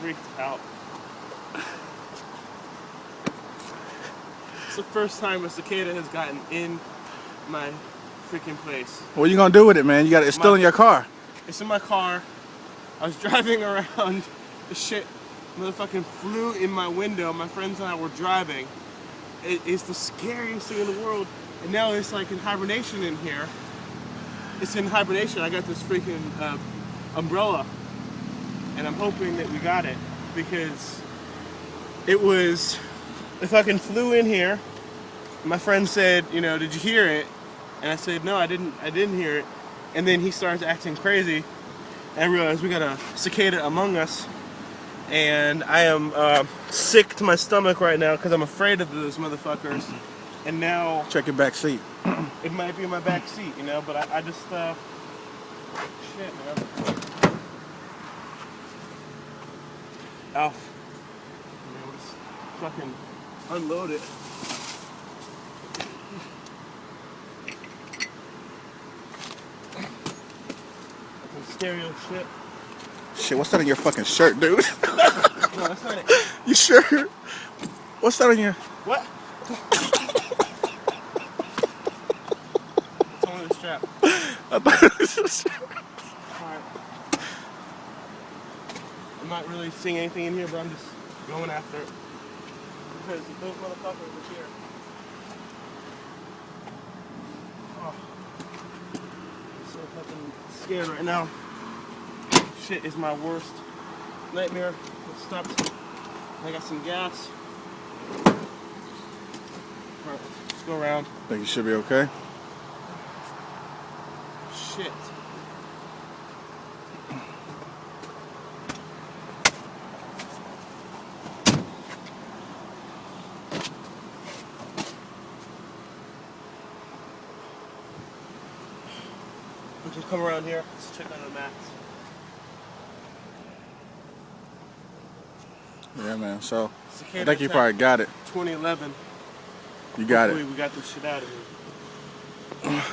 freaked out. It's the first time a cicada has gotten in my freaking place. What are you gonna do with it, man? You got it's still in your car. It's in my car. I was driving around. The shit motherfucking flew in my window. My friends and I were driving. It's the scariest thing in the world. And now it's like in hibernation in here. It's in hibernation. I got this freaking umbrella. And I'm hoping that we got it. Because it fucking flew in here. My friend said, you know, did you hear it? And I said, no, I didn't hear it. And then he starts acting crazy. And I realized we got a cicada among us. And I am sick to my stomach right now because I'm afraid of those motherfuckers. And now... Check your back seat. It might be in my back seat, you know, but I just... shit, man. Alf. Man, let's fucking unload it. Stereo shit. Shit, what's that on your fucking shirt, dude? No, that's not it. You sure? What's that on your... What? It's only the strap. I thought it was a strap. Alright. I'm not really seeing anything in here, but I'm just going after it. Because those motherfuckers are here. Oh. I'm so fucking scared right now. Shit is my worst nightmare. Let's stop. I got some gas. Alright, let's go around. Think you should be okay? Shit. We can come around here. Let's check on the maps. Yeah, man. So, Cicada I think you Attack probably got it. 2011. You got Hopefully it. we got this shit out of here.